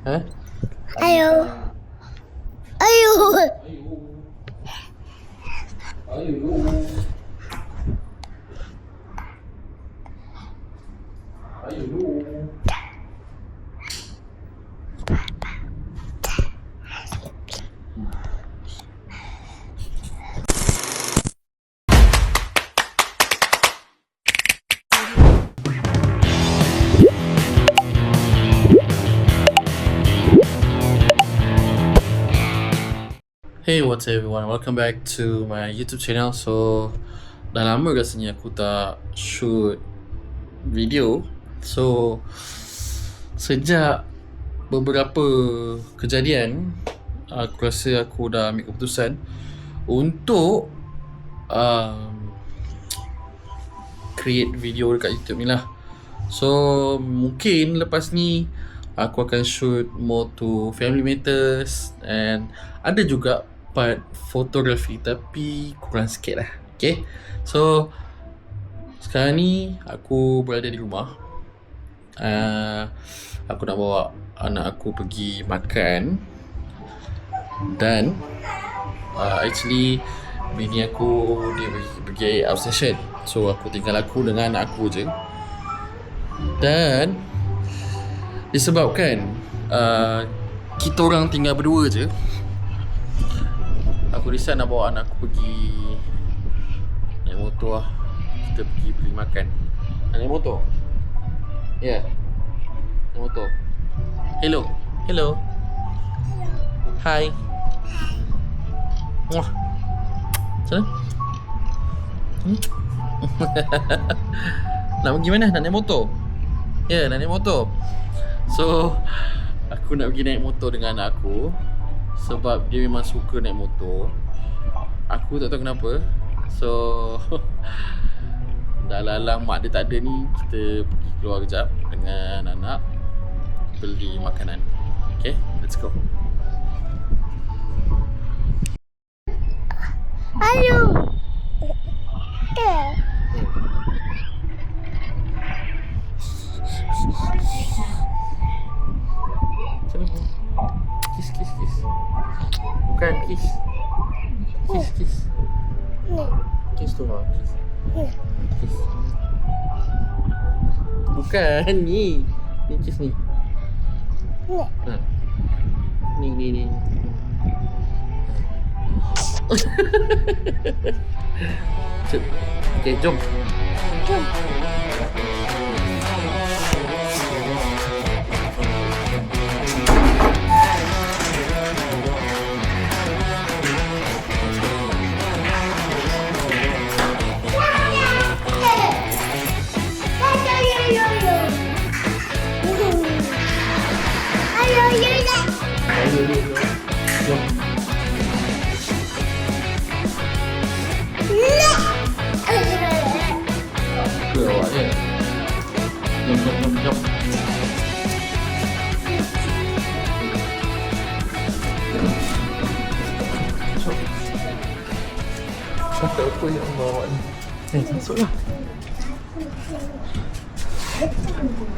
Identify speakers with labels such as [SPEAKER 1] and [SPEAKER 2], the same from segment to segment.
[SPEAKER 1] Ha?
[SPEAKER 2] Ayo. Ayo.
[SPEAKER 1] Hey, what's up everyone? Welcome back to my YouTube channel. So, dah lama rasanya aku tak shoot video. So, sejak beberapa kejadian, aku rasa aku dah ambil keputusan untuk create video dekat YouTube ni lah. So, mungkin lepas ni aku akan shoot more to family matters, and ada juga part fotografi tapi kurang sikit lah. Okay, so sekarang ni aku berada di rumah. Aku nak bawa anak aku pergi makan. Dan actually bini aku dia pergi outstation, so aku tinggal aku dengan anak aku je. Dan disebabkan kita orang tinggal berdua je, aku decide nak bawa anak aku pergi naik motor lah. Kita pergi beli makan. Naik motor? Ya, naik motor. Hello. Hello. Hi. Muah. Sana. Nak pergi mana? Nak naik motor? Ya, nak naik motor. So, aku nak pergi naik motor dengan anak aku sebab dia memang suka naik motor. Aku tak tahu kenapa. So, dah lalang mak dia tak ada ni, kita pergi keluar kejap dengan anak, beli makanan. Okay, let's go.
[SPEAKER 2] Ayo.
[SPEAKER 1] Kiss, kiss, kiss. Bukan kiss. Kiss, kiss. Kiss tu lah. Kiss. Kiss. Bukan ni. Ni kiss ni. Ha. Ni. Okay, jom. Jom. Suka awak je. Jom. Cakap apa yang Allah awak ni? Masuklah.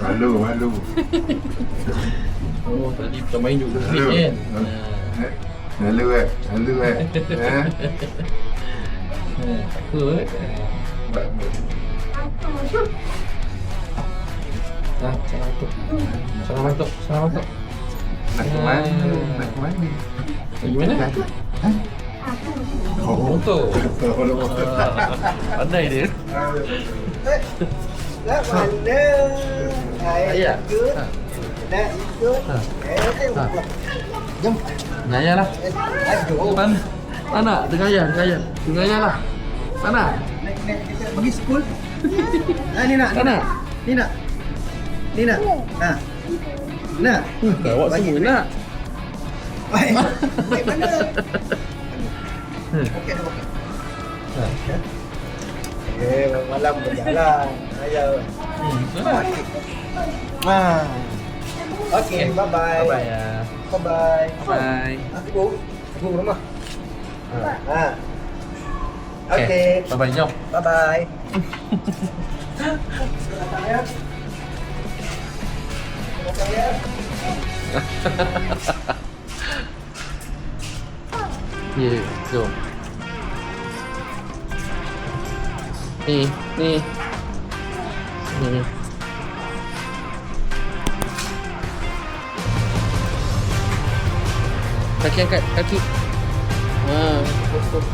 [SPEAKER 3] Malu.
[SPEAKER 1] Oh, tadi kita main juga sikit kan?
[SPEAKER 3] Malu eh.
[SPEAKER 1] Takut. Salam bantuk.
[SPEAKER 3] Nak ke mana?
[SPEAKER 1] Pergi mana? Motor. Pandai dia.
[SPEAKER 4] Nak mana?
[SPEAKER 1] Ayah.
[SPEAKER 4] Nak ikut? Jom.
[SPEAKER 1] Dengan ayah lah.
[SPEAKER 4] Aduh.
[SPEAKER 1] Tak nak, dengan ayah lah. Tak nak.
[SPEAKER 4] Pergi school? Ni nak.
[SPEAKER 1] Tak nak.
[SPEAKER 4] Ni nak. Ha. Nak.
[SPEAKER 1] Awak semua nak.
[SPEAKER 4] Baik. Baik mana? Okey. Malam berjalan. Ayah. Okey, bye-bye.
[SPEAKER 1] Bye ya.
[SPEAKER 4] Bye-bye.
[SPEAKER 1] Bye.
[SPEAKER 4] Aku rumah. Ha.
[SPEAKER 1] Okay.
[SPEAKER 4] Okey.
[SPEAKER 1] Bye-bye, jom.
[SPEAKER 4] Bye-bye.
[SPEAKER 1] Ya, jom. Ni. Kaki angkat, kaki. Terus.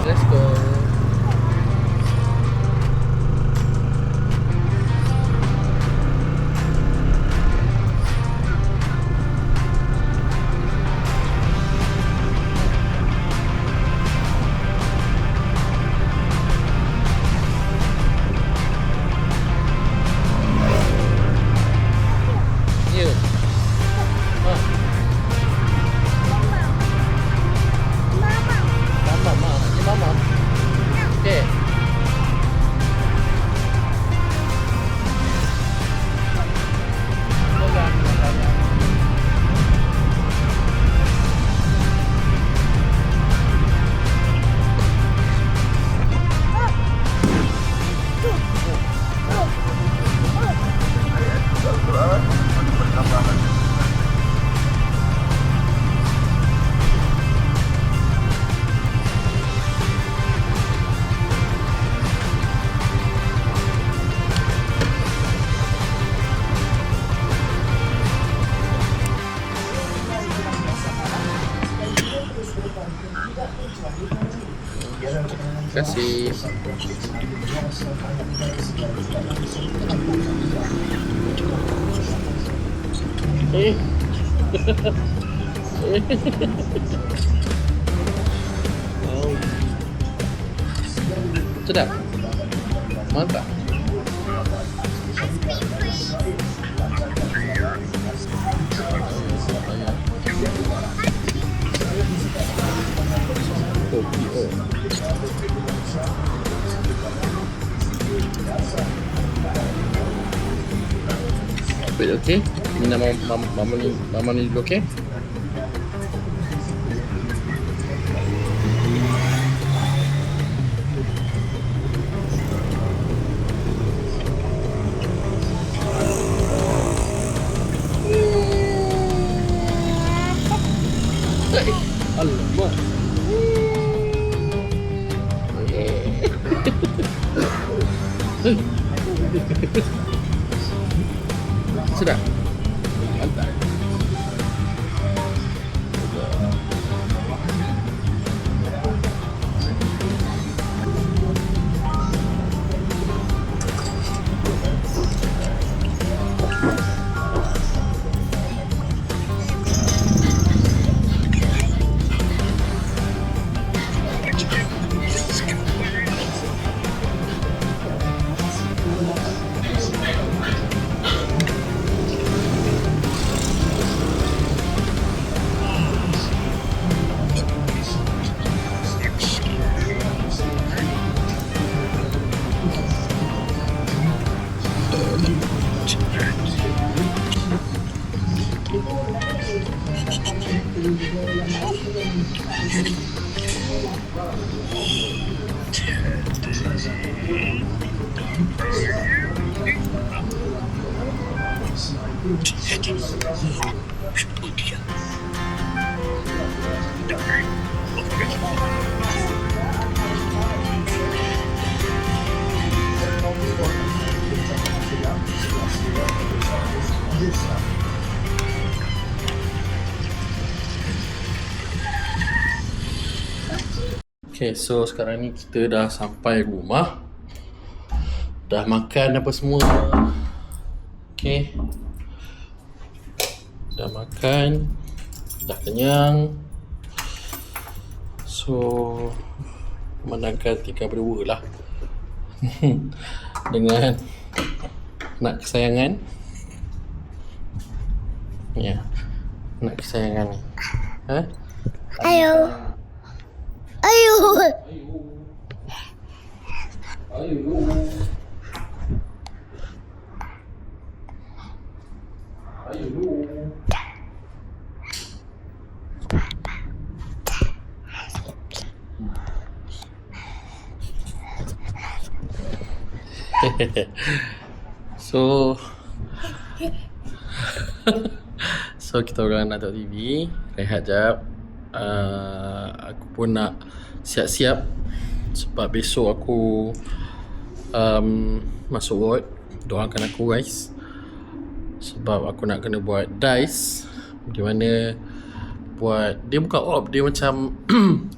[SPEAKER 1] Let's go. Yeah. Mama. Ini mama. Okay. Terima kasih. Oh. Sedap. Mantap. Kopi. Wait, okay? Ini nama mama ni dulu, okay? Alamak. Sedap. Mantap. Okay, so sekarang ni kita dah sampai rumah. Dah makan apa semua. Okay. Dah makan. dah kenyang. So menangkan 3-2 lah. Dengan anak kesayangan. Ya, anak kesayangan ni. Ha?
[SPEAKER 2] Ayo. Ayo.
[SPEAKER 1] So So kita orang nak tengok TV. Rehat jap. Aku pun nak siap-siap sebab besok aku masuk ward. Doakan aku guys, sebab aku nak kena buat dice. Bagaimana buat, dia bukan op, dia macam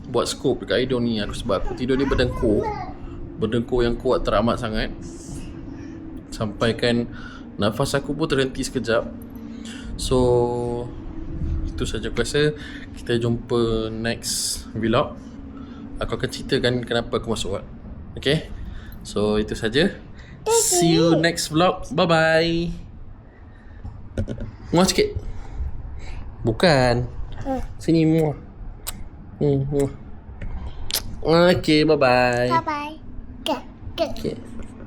[SPEAKER 1] buat scope dekat hidung ni aku. Sebab aku tidur ni berdengkur yang kuat teramat sangat, sampaikan nafas aku pun terhenti sekejap. So itu saja aku rasa. Kita jumpa next vlog. Aku akan ceritakan kenapa aku masuk ward. Okay, so itu saja. See you next vlog. Bye bye. Muah sikit. Bukan. Sini muah. Okay, bye bye.
[SPEAKER 2] Bye bye. Good. Good.
[SPEAKER 1] Okay.